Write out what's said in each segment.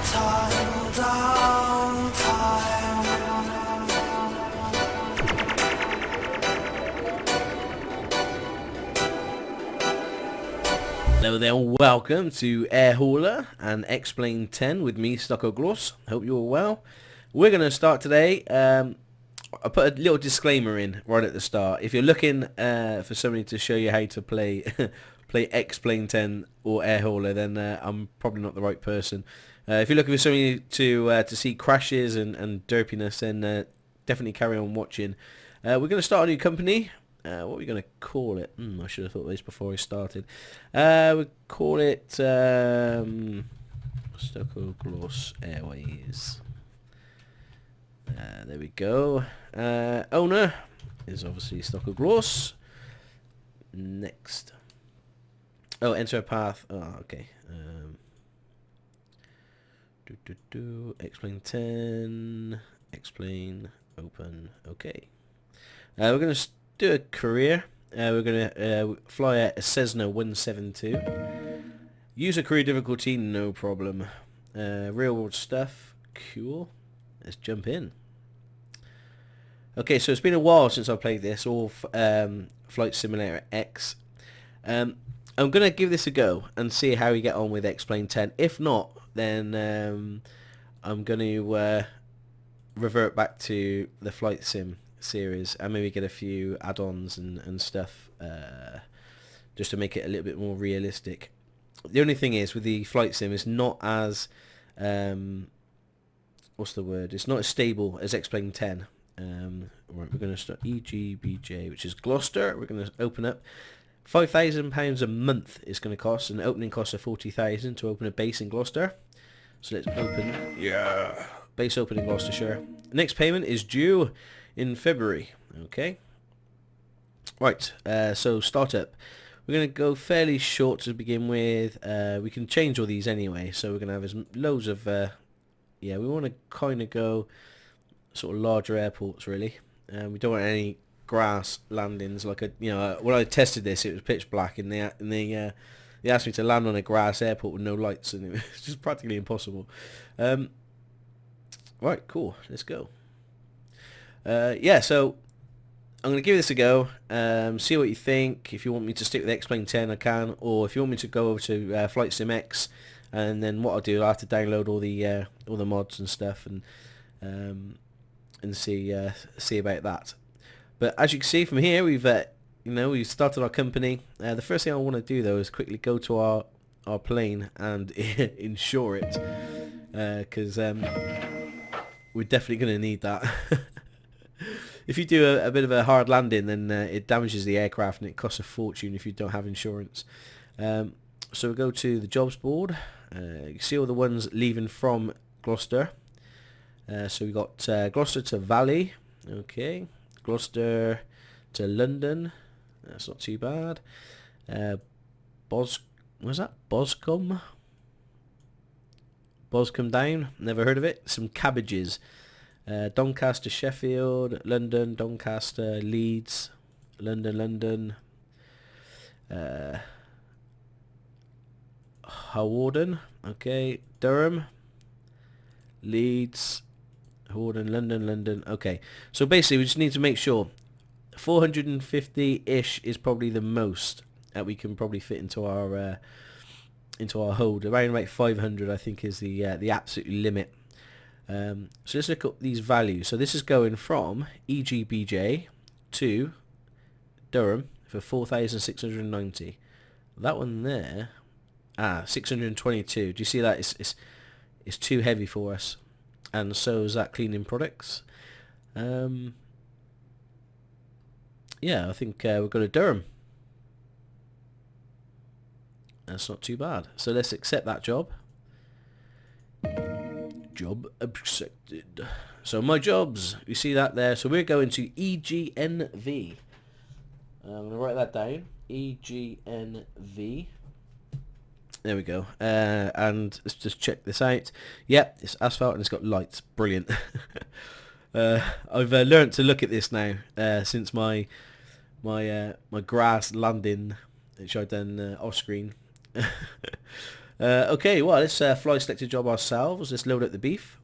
Hello there, welcome to Air Hauler and Explain 10 with me, Stockoglaws. Hope you're well. We're going to start today. I put a little disclaimer in right at the start. If you're looking for somebody to show you how to play play Explain 10 or Air Hauler, then I'm probably not the right person. If you're looking for somebody to see crashes and derpiness, then definitely carry on watching. We're going to start a new company. What are we going to call it? I should have thought of this before I started. We'll call it Stockoglaws Airways. There we go. Owner is obviously Stockoglaws. Next. Oh, enter a path. Oh, okay. Explain 10. Explain. Open. Okay. We're going to do a career. We're going to fly a Cessna 172. User career difficulty, no problem. Real world stuff, cool. Let's jump in. Okay, so it's been a while since I played this, or Flight Simulator X. I'm going to give this a go and see how we get on with Explain 10. If not, then I'm going to revert back to the Flight Sim series and maybe get a few add-ons and stuff just to make it a little bit more realistic. The only thing is with the Flight Sim, it's not as what's the word? It's not as stable as Explain 10. Right, we're going to start EGBJ, which is Gloucester. We're going to open up. £5,000 a month is going to cost, and the opening costs are 40,000 to open a base in Gloucester. So let's open. Yeah, base open in Gloucestershire. Next payment is due in February. Okay. Right. So startup. We're going to go fairly short to begin with. We can change all these anyway. So we're going to have loads of. Yeah, we want to kind of go sort of larger airports really. We don't want any grass landings like a. When I tested this, it was pitch black, and they asked me to land on a grass airport with no lights, and it was just practically impossible. Right. Cool. Let's go. Yeah, so I'm going to give this a go, see what you think. If you want me to stick with Explain 10, I can, or if you want me to go over to Flight Sim X, and then what I'll do, I'll have to download all the mods and stuff, and see about that. But as you can see from here, we've started our company. The first thing I want to do though is quickly go to our plane and insure it, because we're definitely going to need that. If you do a bit of a hard landing, then it damages the aircraft and it costs a fortune if you don't have insurance. So we go to the jobs board. You can see all the ones leaving from Gloucester. So we got Gloucester to Valley. Okay. Gloucester to London. That's not too bad. Boscombe down. Never heard of it. Some cabbages. Doncaster, Sheffield, London, Doncaster, Leeds, London, Hawarden, okay, Durham, Leeds, Hawarden, London, okay. So basically we just need to make sure 450-ish is probably the most that we can probably fit into our hold. Around about 500 I think is the absolute limit. So let's look at these values. So this is going from EGBJ to Durham for 4,690. That one there, 622. Do you see that? It's too heavy for us, and so is that cleaning products. Yeah, I think we'll go to Durham. That's not too bad. So let's accept that job. Job accepted. So my jobs, you see that there. So we're going to EGNV. I'm going to write that down. EGNV. There we go. And let's just check this out. Yep, it's asphalt and it's got lights. Brilliant. I've learnt to look at this now since my grass landing, which I've done off screen. Okay, well, let's fly selected job ourselves. Let's load up the beef.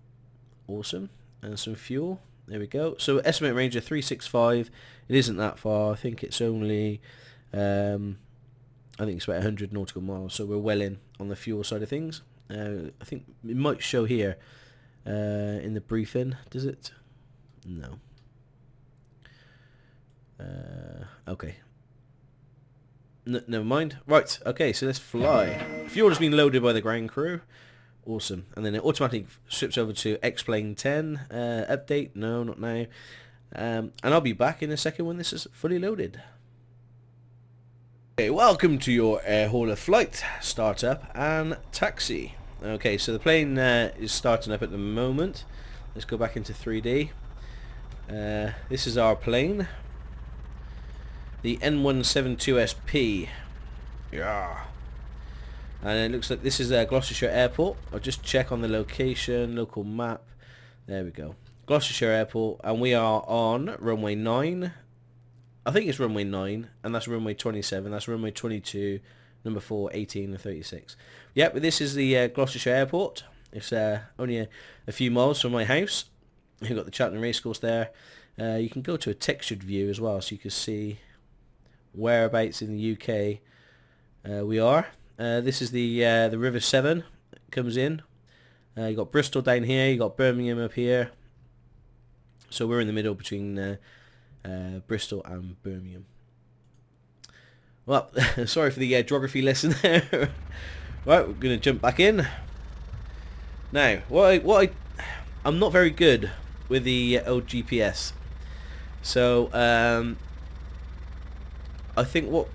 Awesome. And some fuel. There we go. So estimate range of 365. It isn't that far. I think it's only, I think it's about 100 nautical miles. So we're well in on the fuel side of things. I think it might show here in the briefing. Does it? No. Okay. Never mind. Right. Okay. So let's fly. Fuel has been loaded by the ground crew. Awesome. And then it automatically slips over to X-Plane 10 update. No, not now. And I'll be back in a second when this is fully loaded. Okay, welcome to your air hauler flight, startup and taxi. Okay, so the plane is starting up at the moment. Let's go back into 3D. This is our plane. The N172SP. Yeah. And it looks like this is Gloucestershire Airport. I'll just check on the location, local map. There we go. Gloucestershire Airport, and we are on runway 9. I think it's runway 9, and that's runway 27. That's runway 22, number 4, 18, and 36. Yep, but this is the Gloucestershire Airport. It's only a few miles from my house. You've got the Cheltenham Racecourse there. You can go to a textured view as well, so you can see whereabouts in the UK we are. This is the River Severn comes in. You got Bristol down here. You got Birmingham up here. So we're in the middle between Bristol and Birmingham. Well, sorry for the geography lesson there. Right, we're gonna jump back in. Now, I'm not very good with the old GPS. So I think what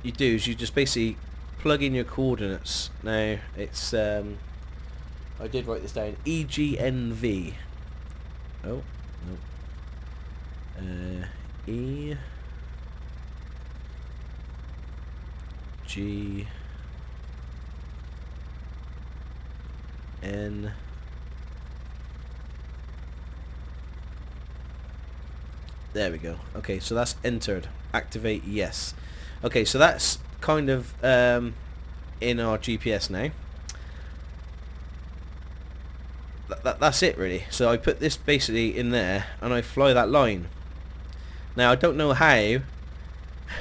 you do is you just basically plug in your coordinates. Now it's I did write this down. EGNV. Oh no. E G N There we go. Okay, so that's entered. Activate yes. Okay, so that's kind of in our GPS now. That's it really. So I put this basically in there and I fly that line. Now I don't know how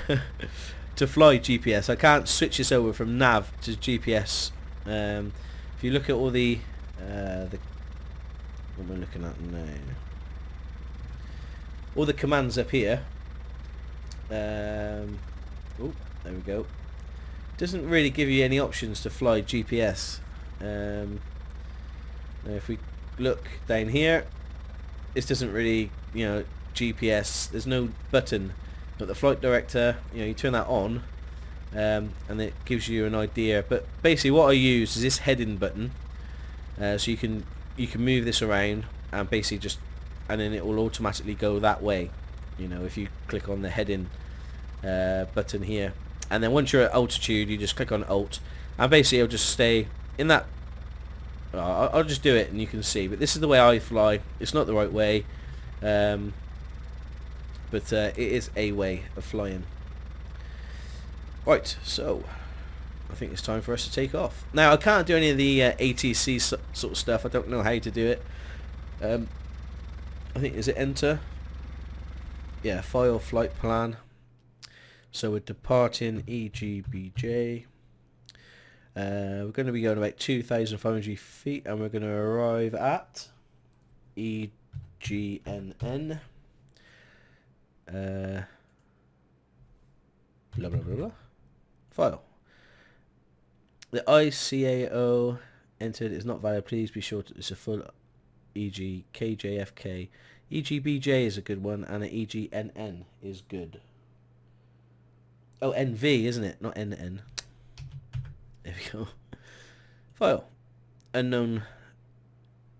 to fly GPS. I can't switch this over from nav to GPS. If you look at all the what am I looking at now? All the commands up here. Oh, there we go. Doesn't really give you any options to fly GPS. Now if we look down here, this doesn't really, GPS. There's no button, but the flight director, you turn that on, and it gives you an idea. But basically, what I use is this heading button, so you can move this around and basically just, and then it will automatically go that way. If you click on the heading button here, and then once you're at altitude, you just click on Alt, and basically it'll just stay in that. I'll just do it and you can see, but this is the way I fly. It's not the right way, but it is a way of flying. Right, so I think it's time for us to take off. Now I can't do any of the ATC sort of stuff. I don't know how to do it. I think, is it enter? Yeah, file flight plan. So we're departing EGBJ. We're going to be going about 2,500 feet, and we're going to arrive at EGNN. Blah blah blah blah. File. The ICAO entered is not valid. Please be sure it's a full EG KJFK. EGBJ is a good one, and an EGNN is good. Oh, NV, isn't it? Not NN. There we go. File. Unknown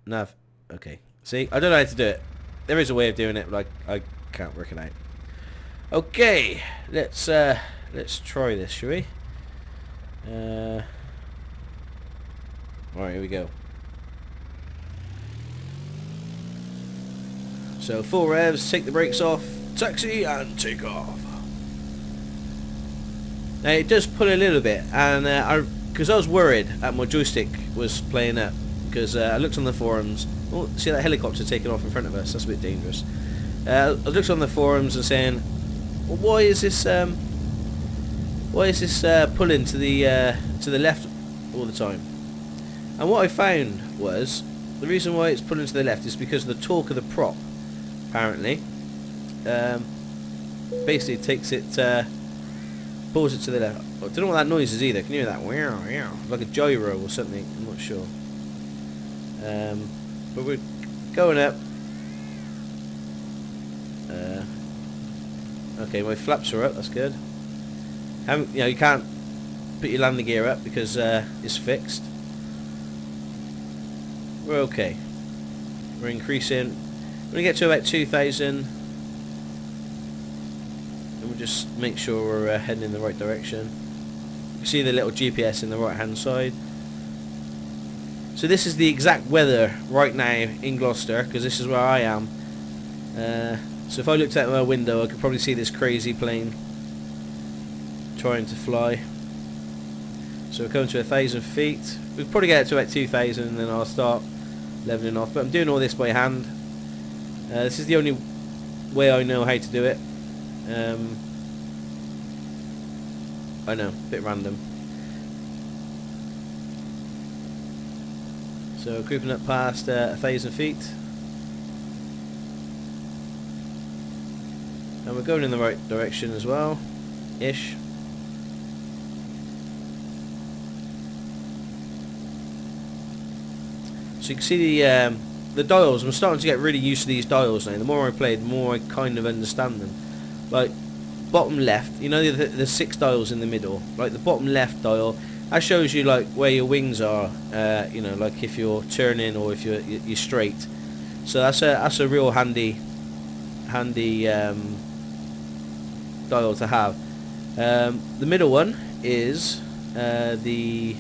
nav. Okay. See, I don't know how to do it. There is a way of doing it, but I can't work it out. Okay, let's try this, shall we? Alright, here we go. So full revs, take the brakes off, taxi and take off. Now it does pull a little bit, and because I was worried that my joystick was playing up, because I looked on the forums. Oh, see that helicopter taking off in front of us? That's a bit dangerous. I looked on the forums and saying, well, why is this pulling to the left all the time? And what I found was the reason why it's pulling to the left is because of the torque of the prop. Apparently, basically takes it, pulls it to the left. I don't know what that noise is either. Can you hear that? Like a gyro or something. I'm not sure. But we're going up. Okay, my flaps are up. That's good. You can't put your landing gear up because it's fixed. We're okay. We're increasing. We're gonna get to about 2,000, and we'll just make sure we're heading in the right direction. You can see the little GPS in the right hand side. So this is the exact weather right now in Gloucester, because this is where I am. So if I looked out my window, I could probably see this crazy plane trying to fly. So we're coming to 1,000 feet. We'll probably get it to about 2,000, and then I'll start leveling off. But I'm doing all this by hand. This is the only way I know how to do it. I know, a bit random. So creeping up past 1,000 feet. And we're going in the right direction as well, ish. So you can see the dials. I'm starting to get really used to these dials now. The more I play, the more I kind of understand them. Like bottom left, you know the 6 dials in the middle. Like the bottom left dial, that shows you like where your wings are. You know, like if you're turning or if you're straight. So that's a real handy dial to have. The middle one is the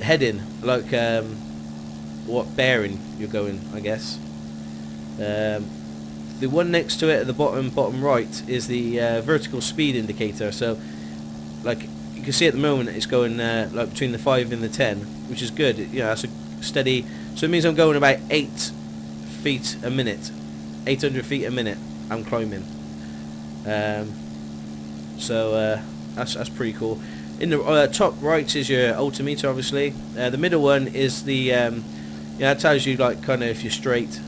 heading, like what bearing you're going, I guess. The one next to it at the bottom right is the vertical speed indicator. So like you can see at the moment it's going like between the 5 and the 10, which is good. You know, that's a steady. So it means I'm going about 8 feet a minute, 800 feet a minute. I'm climbing. So that's pretty cool. In the top right is your altimeter, obviously. The middle one is the yeah, it tells you like kind of if you're straight.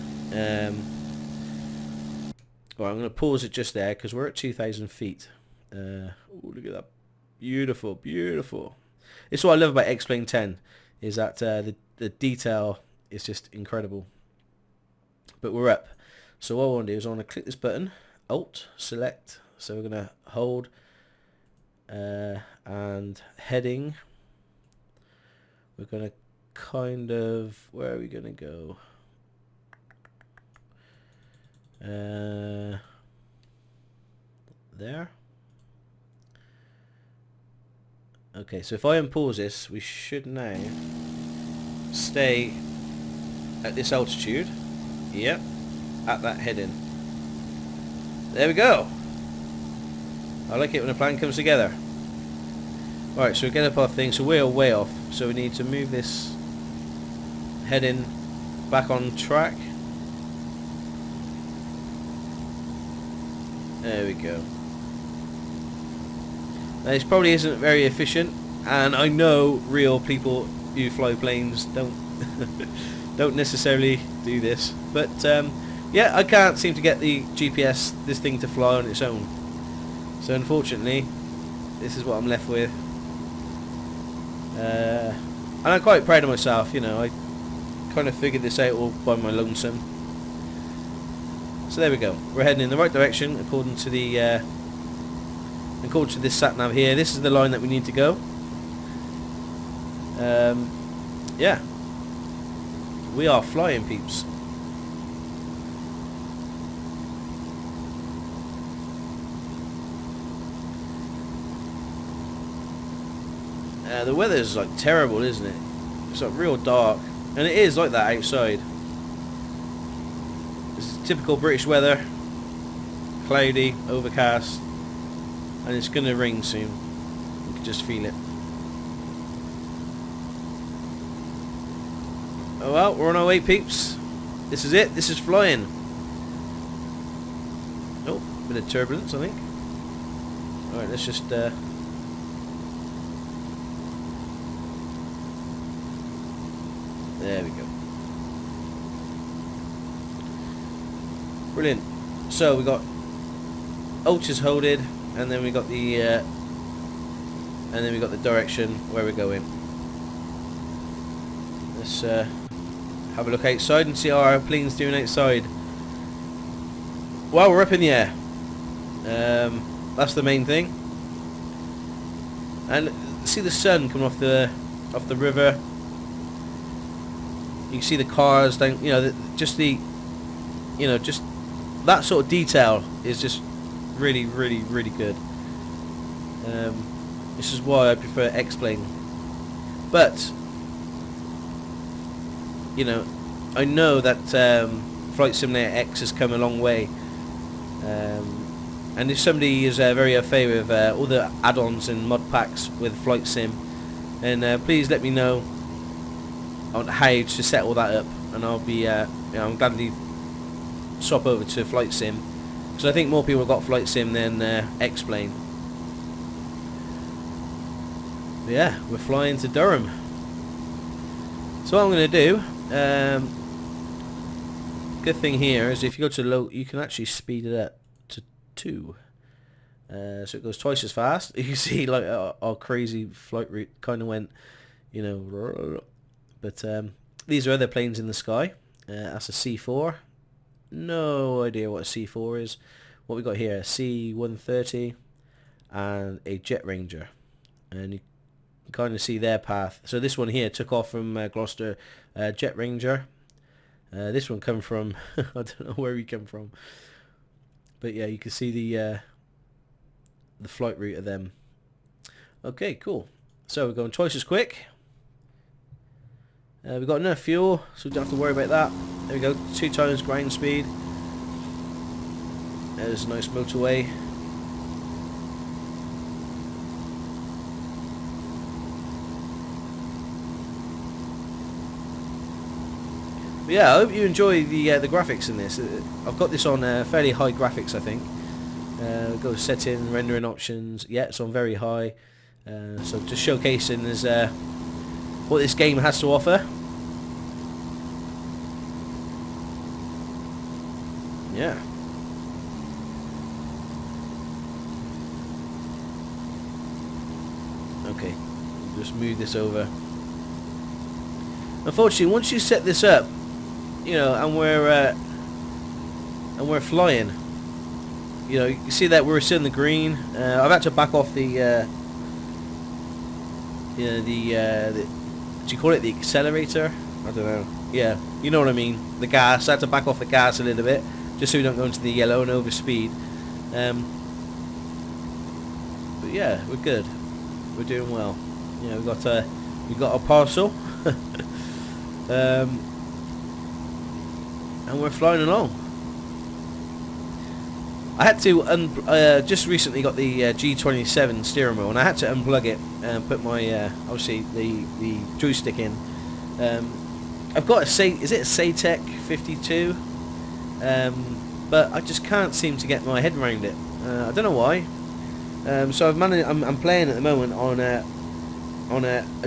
Well, I'm going to pause it just there because we're at 2,000 feet. Ooh, look at that, beautiful, beautiful. It's what I love about X-Plane 10 is that the detail is just incredible. But we're up. So what I want to do is I want to click this button, Alt, select. So we're going to hold and heading. We're going to kind of, where are we going to go? There. Okay, so if I unpause this, we should now stay at this altitude. Yep, at that heading. There we go. I like it when a plan comes together. Alright, so we get up our thing, so we're way off, so we need to move this heading back on track. There we go. Now, this probably isn't very efficient, and I know real people who fly planes don't don't necessarily do this, but yeah, I can't seem to get the GPS, this thing, to fly on its own. So unfortunately, this is what I'm left with. And I'm quite proud of myself, you know, I kind of figured this out all by my lonesome. So there we go. We're heading in the right direction according to the this sat nav here. This is the line that we need to go. Yeah, we are flying, peeps. The weather's like terrible, isn't it? It's like real dark, and it is like that outside. This is typical British weather. Cloudy, overcast, and it's gonna rain soon. You can just feel it. Oh well, we're on our way, peeps. This is it. This is flying. Oh, bit of turbulence, I think. Alright, let's just... There we go. Brilliant. So we got ultras holded, and then we got the direction where we're going. Let's have a look outside and see how our plane's doing outside. Well, we're up in the air. That's the main thing. And see the sun coming off the river. You can see the cars down. Just that sort of detail is just really, really, really good. This is why I prefer X-Plane. But I know that Flight Simulator X has come a long way. And if somebody is very au fait with all the add-ons and mod packs with Flight Sim, then please let me know on how to set all that up, and I'll be I'm gladly swap over to Flight Sim, because I think more people have got Flight Sim than X-Plane. But yeah, we're flying to Durham. So what I'm going to do, good thing here is if you go to low, you can actually speed it up to 2. So it goes twice as fast. You can see like our crazy flight route kind of went, but these are other planes in the sky. That's a C4. No idea what a C4 is. What we got here, a C-130 and a Jet Ranger, and you can kind of see their path. So this one here took off from Gloucester, Jet Ranger. This one come from I don't know where he come from, but yeah, you can see the flight route of them. Okay, cool. So we're going twice as quick. We've got enough fuel, so we don't have to worry about that. There we go, 2 times ground speed. There's a nice motorway. But yeah, I hope you enjoy the graphics in this. I've got this on fairly high graphics, I think. Go setting, rendering options. Yeah, it's on very high. So just showcasing is what this game has to offer. Yeah. Okay, just move this over. Unfortunately, once you set this up, and we're flying, you can see that we're still in the green. I've had to back off the do you call it the accelerator? I don't know. Yeah, you know what I mean. The gas. I had to back off the gas a little bit, just so we don't go into the yellow and overspeed. But yeah, we're good. We're doing well. We got our parcel, and we're flying along. I had to just recently got the G27 steering wheel, and I had to unplug it and put my obviously the joystick in. I've got is it a Satec 52? But I just can't seem to get my head around it. I don't know why. So I'm playing at the moment on a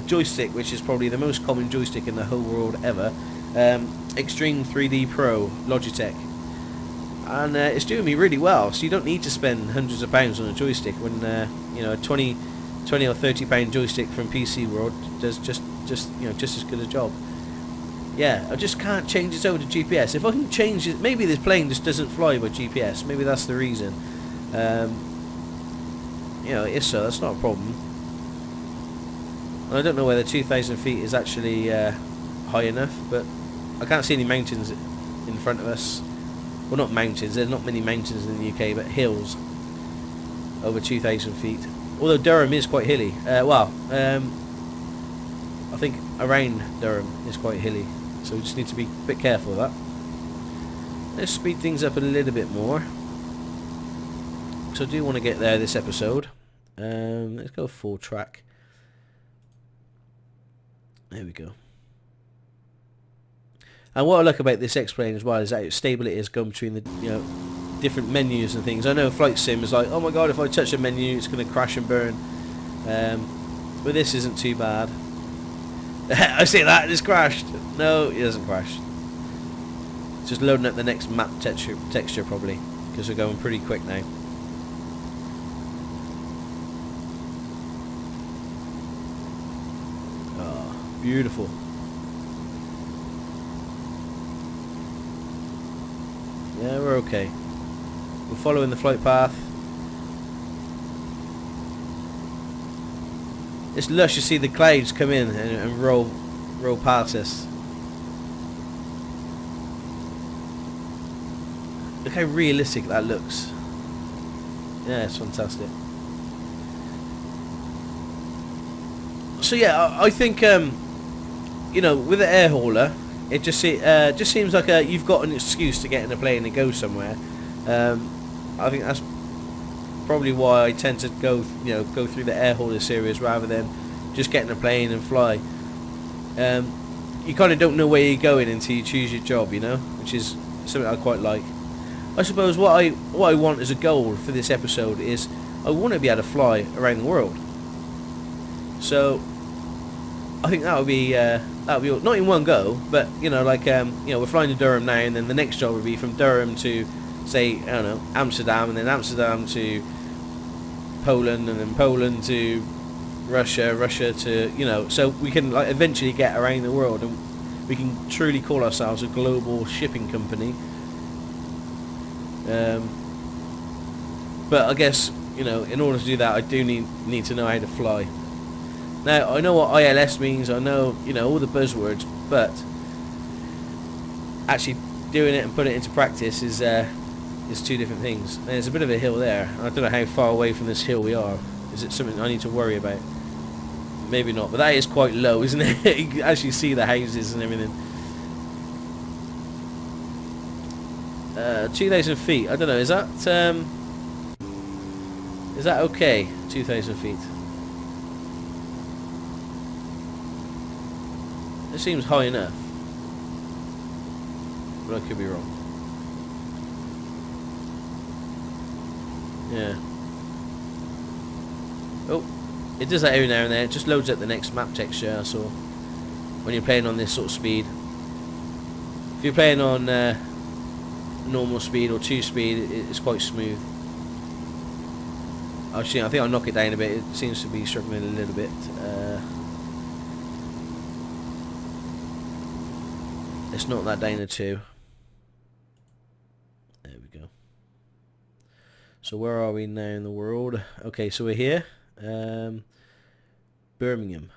joystick, which is probably the most common joystick in the whole world ever. Extreme 3D Pro Logitech. And it's doing me really well, so you don't need to spend hundreds of pounds on a joystick when a 20 or 30 pound joystick from PC World does just as good a job. Yeah, I just can't change this over to GPS. If I can change it, maybe this plane just doesn't fly by GPS. Maybe that's the reason. If so, that's not a problem. And I don't know whether 2,000 feet is actually high enough, but I can't see any mountains in front of us. Well, not mountains, there's not many mountains in the UK, but hills over 2,000 feet. Although Durham is quite hilly. I think around Durham is quite hilly, so we just need to be a bit careful of that. Let's speed things up a little bit more. So I do want to get there this episode. Let's go full track. There we go. And what I like about this X-Plane as well is that its stability is going between the different menus and things. I know Flight Sim is like, oh my god, if I touch a menu it's going to crash and burn, but this isn't too bad. I say that, it's crashed. No, it hasn't crashed. It's just loading up the next map texture probably, because we're going pretty quick now. Oh, beautiful. Yeah, we're okay. We're following the flight path. It's lush to see the clouds come in and roll past us. Look how realistic that looks. Yeah, it's fantastic. So yeah, I think with the air hauler, it just seems like you've got an excuse to get in a plane and go somewhere. I think that's probably why I tend to go through the air hauler series rather than just get in a plane and fly. You kind of don't know where you're going until you choose your job, which is something I quite like. I suppose what I want as a goal for this episode is I want to be able to fly around the world. So I think that would be not in one go, but we're flying to Durham now, and then the next job would be from Durham to, say, I don't know, Amsterdam, and then Amsterdam to Poland, and then Poland to Russia to, so we can eventually get around the world, and we can truly call ourselves a global shipping company. But I guess, in order to do that, I do need to know how to fly. Now, I know what ILS means, I know, all the buzzwords, but actually doing it and putting it into practice is two different things. There's a bit of a hill there. I don't know how far away from this hill we are. Is it something I need to worry about? Maybe not, but that is quite low, isn't it? You can actually see the houses and everything. 2,000 feet. I don't know. Is that okay? 2,000 feet. It seems high enough, but I could be wrong. Yeah. Oh, it does that every now and then. It just loads up the next map texture. I saw when you're playing on this sort of speed. If you're playing on normal speed or 2 speed, it's quite smooth. Actually, I think I'll knock it down a bit. It seems to be struggling a little bit. It's not that down to 2. There we go. So where are we now in the world? Okay, so we're here. Birmingham.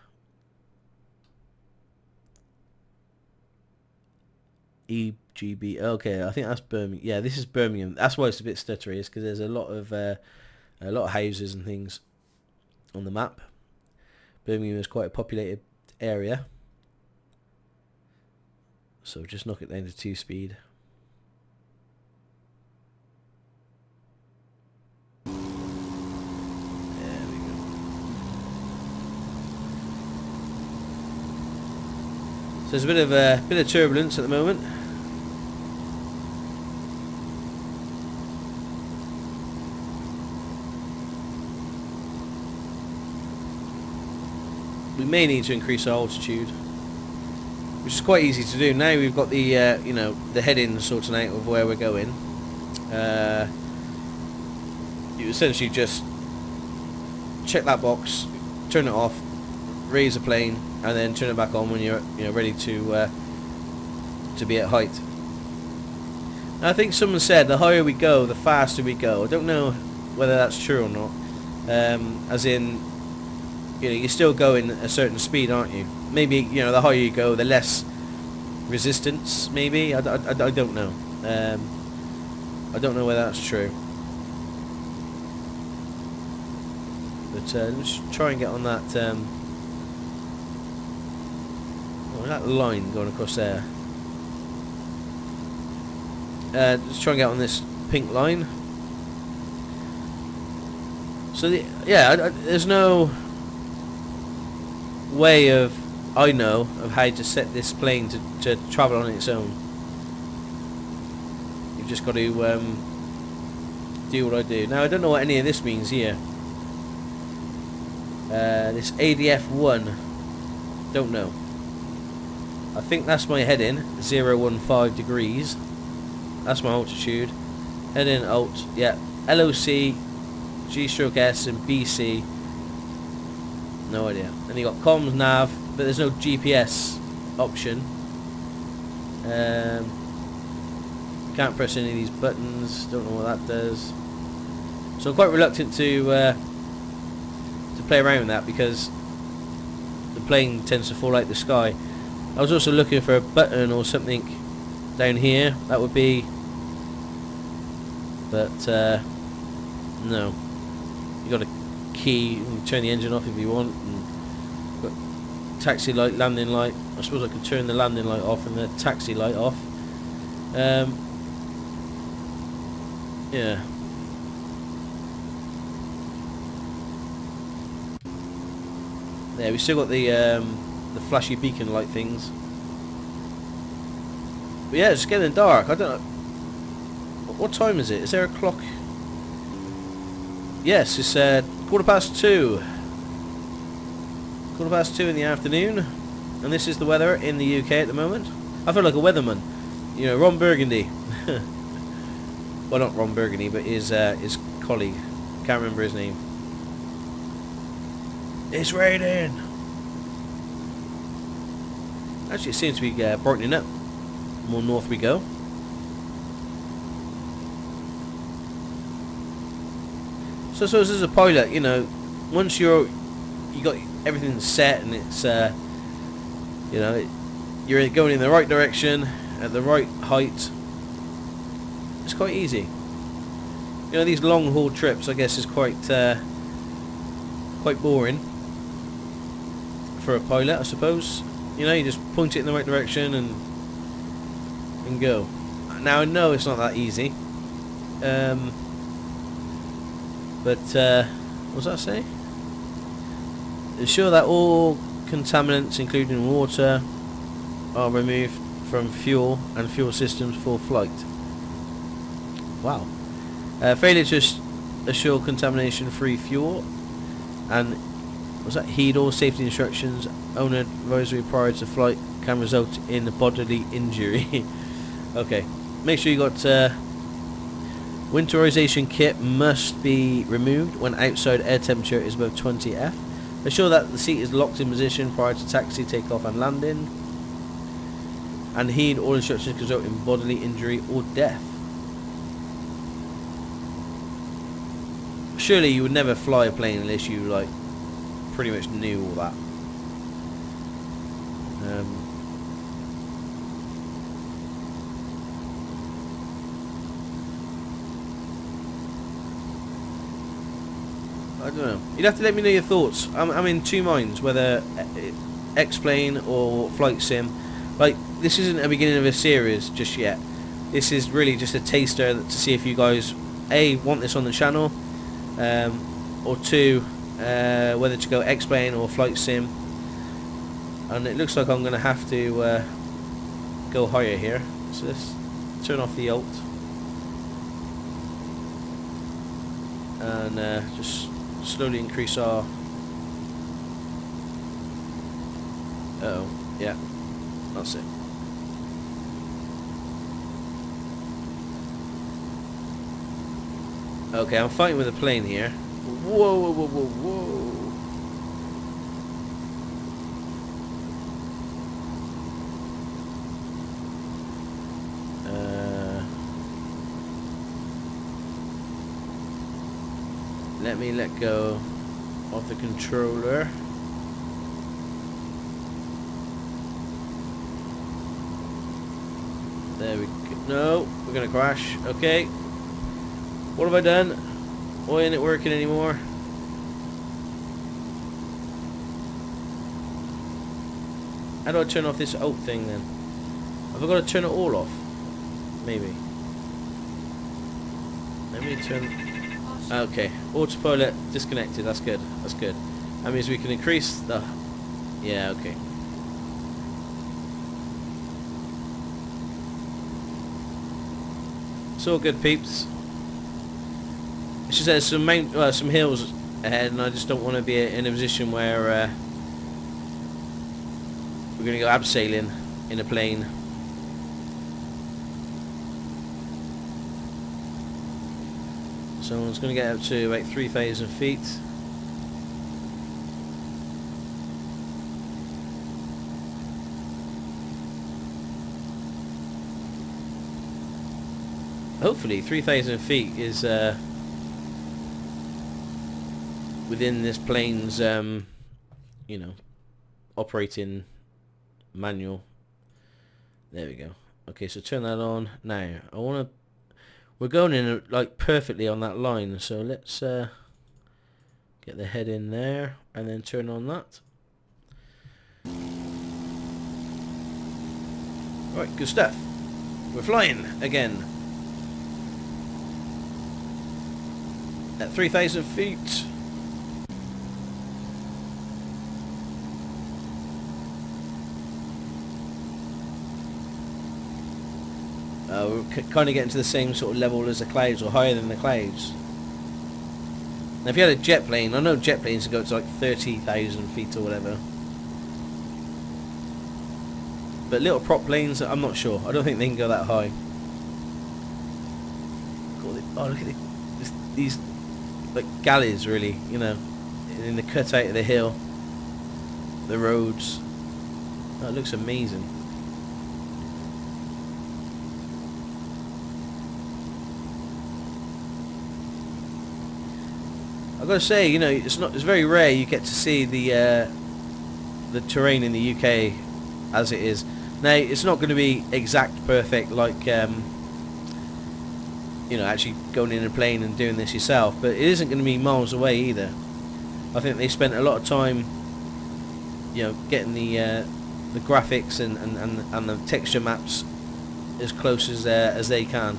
EGB. Okay, I think that's Birmingham. Yeah, this is Birmingham. That's why it's a bit stuttery. It's because there's a lot of houses and things on the map. Birmingham is quite a populated area. So just knock it down to 2 speed. There we go. So there's a bit of turbulence at the moment. We may need to increase our altitude, which is quite easy to do. Now we've got the the heading sorted out of where we're going. You essentially just check that box, turn it off, raise the plane, and then turn it back on when you're ready to be at height. And I think someone said the higher we go, the faster we go. I don't know whether that's true or not. As in, you're still going a certain speed, aren't you? Maybe the higher you go, the less resistance. Maybe I don't know. I don't know whether that's true. But let's try and get on that. That line going across there. Let's try and get on this pink line. So there's no way of I know of how to set this plane to travel on its own. You've just got to do what I do. Now I don't know what any of this means here. This ADF1, don't know. I think that's my heading, 015 degrees. That's my altitude. Heading alt, yeah. LOC, G-stroke S and BC. No idea. And you got comms, nav, but there's no GPS option. Can't press any of these buttons. Don't know what that does. So I'm quite reluctant to play around with that because the plane tends to fall out the sky. I was also looking for a button or something down here. That would be, but no. You got a key. You can turn the engine off if you want. And got taxi light, landing light. I suppose I could turn the landing light off and the taxi light off. Yeah. There, we still got the flashy beacon light things. But yeah, it's getting dark. I don't know. What time is it? Is there a clock? Yes, it's 2:15. 2:15 in the afternoon, and this is the weather in the UK at the moment. I feel like a weatherman. You know, Ron Burgundy. Well, not Ron Burgundy, but his colleague. Can't remember his name. It's raining. Actually, it seems to be brightening up. The more north we go. So I suppose as a pilot, you know, once you got everything set and it's you know, you're going in the right direction at the right height, it's quite easy. You know, these long haul trips, I guess, is quite boring for a pilot, I suppose. You know, you just point it in the right direction and go. Now I know it's not that easy. But what was that say? Ensure that all contaminants, including water, are removed from fuel and fuel systems for flight. Wow. Failure to assure contamination-free fuel, and was that heed all safety instructions, owner advisory prior to flight, can result in bodily injury. Okay. Make sure you got winterization kit must be removed when outside air temperature is above 20 F. Ensure that the seat is locked in position prior to taxi, takeoff and landing. And heed all instructions can result in bodily injury or death. Surely you would never fly a plane unless you like pretty much knew all that. I don't know. You'd have to let me know your thoughts. I'm in two minds whether X-Plane or Flight Sim. Like, this isn't a beginning of a series just yet. This is really just a taster to see if you guys A, want this on the channel, or two, whether to go X-Plane or Flight Sim. And it looks like I'm going to have to go higher here. So let's turn off the alt. And just slowly increase our... Uh-oh, yeah, that's it. Okay, I'm fighting with a plane here. Whoa, whoa, whoa, whoa, whoa. Let me let go of the controller. There we go. No, we're gonna crash. Okay. What have I done? Why isn't it working anymore? How do I turn off this alt thing then? Have I got to turn it all off? Maybe. Let me turn... Okay, autopilot disconnected. That's good. That's good. That means we can increase the... Yeah, okay. It's all good, peeps. It's just there's some hills ahead, and I just don't want to be in a position where we're going to go abseiling in a plane. So it's going to get up to about 3,000 feet. Hopefully 3,000 feet is within this plane's you know, operating manual. There we go. Okay, so turn that on. Now I want to, we're going in like perfectly on that line, so let's get the head in there and then turn on that. Right, good stuff. We're flying again at 3,000 feet. We're kind of getting to the same sort of level as the clouds, or higher than the clouds. Now if you had a jet plane, I know jet planes can go to like 30,000 feet or whatever, but little prop planes, I'm not sure. I don't think they can go that high. Oh, look at these like galleys, really, you know, in the cutout of the hill, the roads. Oh, it looks amazing. I've got to say, you know, it's very rare you get to see the terrain in the UK as it is. Now, it's not going to be exact perfect like you know, actually going in a plane and doing this yourself, but it isn't going to be miles away either. I think they spent a lot of time, you know, getting the graphics and the texture maps as close as they can.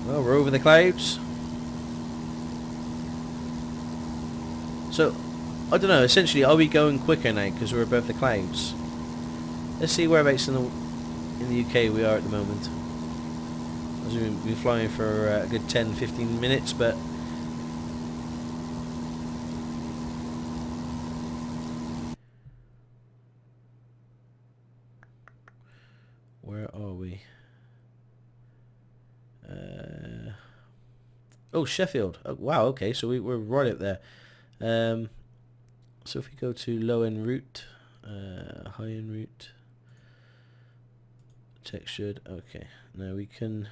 Well, we're over the clouds. So, I don't know, essentially, are we going quicker now because we're above the clouds? Let's see whereabouts in the UK we are at the moment. As we've been flying for a good 10-15 minutes, but where are we? Oh, Sheffield. Oh, wow, okay, so we're right up there. So if we go to low end route, high end route, textured, okay, now we can,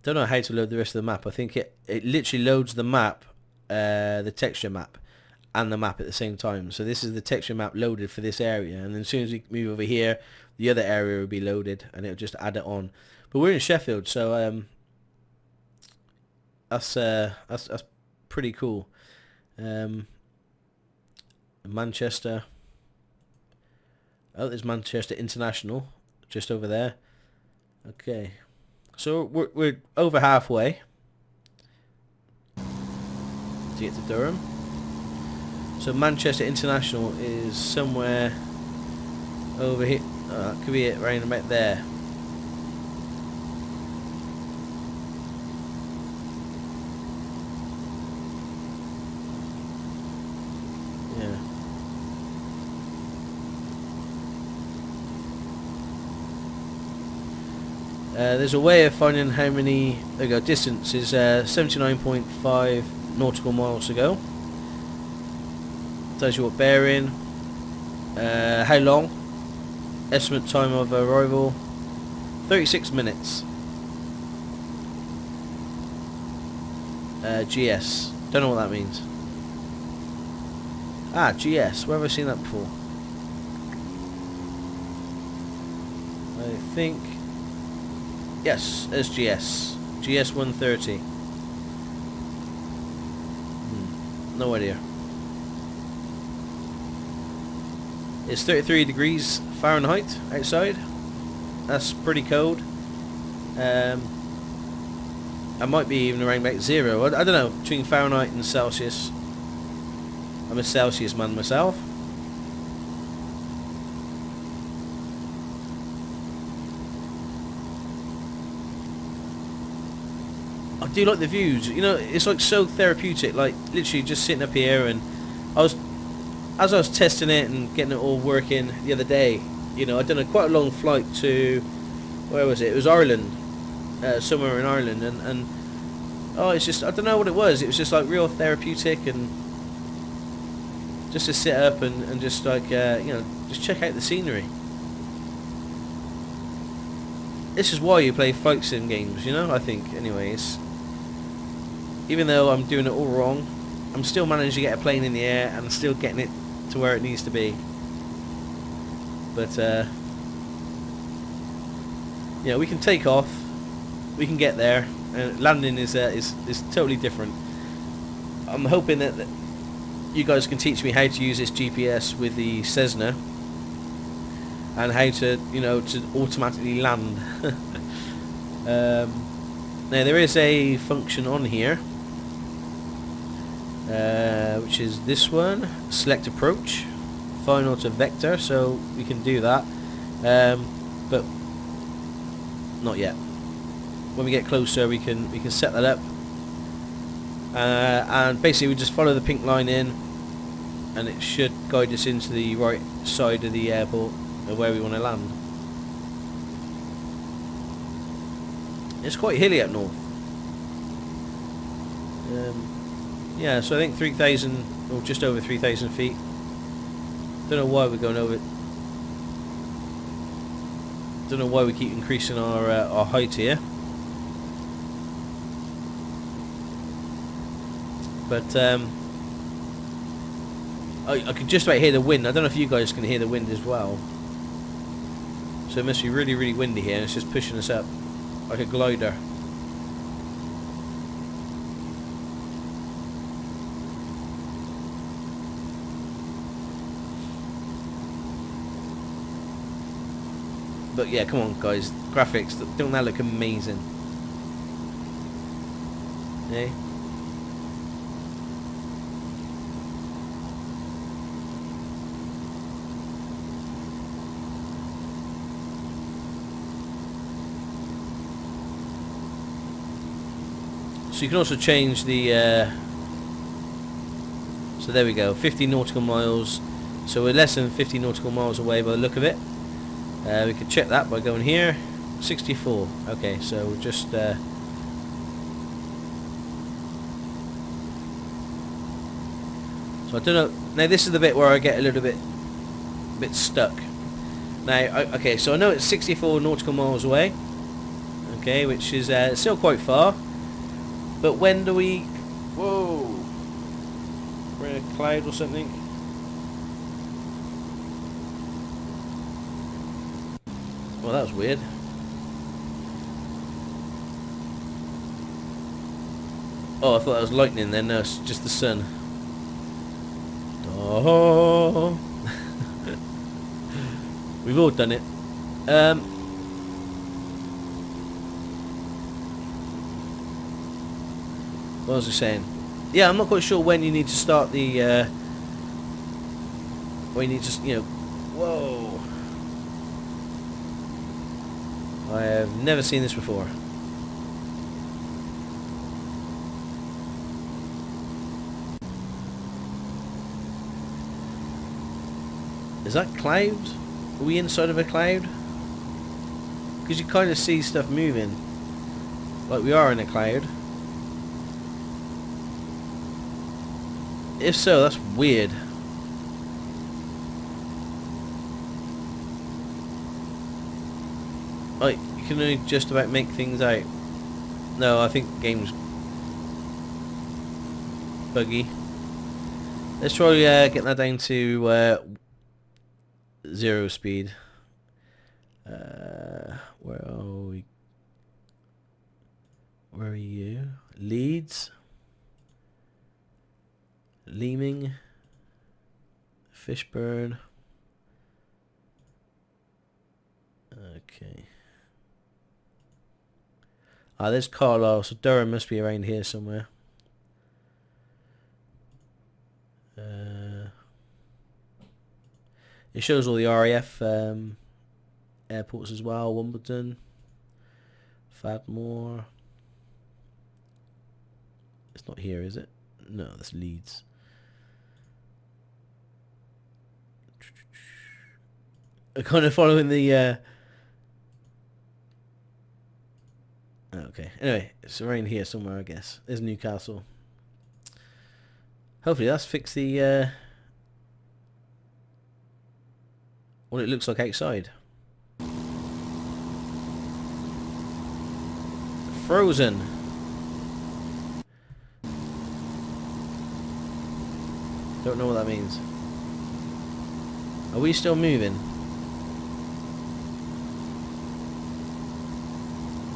don't know how to load the rest of the map. I think it literally loads the map, the texture map and the map at the same time. So this is the texture map loaded for this area, and then as soon as we move over here, the other area will be loaded and it'll just add it on. But we're in Sheffield, so that's pretty cool. Manchester. Oh, there's Manchester International just over there. Okay, so we're over halfway to get to Durham. So Manchester International is somewhere over here. Oh, that could be it, right about there. There's a way of finding how many, there we go, distance is 79.5 nautical miles to go. Tells you what bearing, how long, estimate time of arrival, 36 minutes. GS, don't know what that means. Ah, GS, where have I seen that before? I think, yes, SGS. GS 130. No idea. It's 33 degrees Fahrenheit outside. That's pretty cold. I might be even around about 0. I don't know, between Fahrenheit and Celsius. I'm a Celsius man myself. I do like the views. You know, it's like so therapeutic. Like literally just sitting up here, and as I was testing it and getting it all working the other day. You know, I'd done quite a long flight to, where was it? It was Ireland, somewhere in Ireland, and oh, it's just, I don't know what it was. It was just like real therapeutic, and just to sit up and just like you know, just check out the scenery. This is why you play flight sim games, you know. I think anyway. It's, even though I'm doing it all wrong, I'm still managing to get a plane in the air and still getting it to where it needs to be. But you know, we can take off, we can get there, and landing is totally different. I'm hoping that you guys can teach me how to use this GPS with the Cessna, and how to, you know, to automatically land. Now there is a function on here, which is this one, select approach, final to vector, so we can do that, but not yet. When we get closer, we can set that up, and basically we just follow the pink line in, and it should guide us into the right side of the airport and where we want to land. It's quite hilly up north. Yeah, so I think 3,000 or just over 3,000 feet. Don't know why we're going over it. Don't know why we keep increasing our height here. But I could just about hear the wind. I don't know if you guys can hear the wind as well. So it must be really, really windy here, and it's just pushing us up like a glider. But yeah, come on guys, graphics, don't that look amazing? Eh? So you can also change the, so there we go, 50 nautical miles. So we're less than 50 nautical miles away by the look of it. We could check that by going here, 64. Okay, so just so I don't know. Now this is the bit where I get a little bit stuck. Now, okay, so I know it's 64 nautical miles away. Okay, which is still quite far. But when do we? Whoa! We're in a cloud or something. Well, that was weird. Oh, I thought that was lightning then. No, it's just the sun. Oh. We've all done it. What was I saying? Yeah, I'm not quite sure when you need to start the, when you need to, you know, whoa. I have never seen this before. Is that cloud? Are we inside of a cloud? Because you kind of see stuff moving. Like we are in a cloud. If so, that's weird. Like, you can only just about make things out. No, I think the game's buggy. Let's try getting that down to 0 speed. Where are we? Where are you? Leeds? Leeming? Fishburne? Okay. Ah, there's Carlisle, so Durham must be around here somewhere. It shows all the RAF airports as well. Wimbledon, Fadmore. It's not here, is it? No, that's Leeds. I'm kind of following the... Okay, anyway, it's around here somewhere, I guess. There's Newcastle. Hopefully that's fixed the... what it looks like outside. Frozen. Don't know what that means. Are we still moving?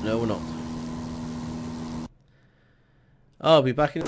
No, we're not. I'll be back in...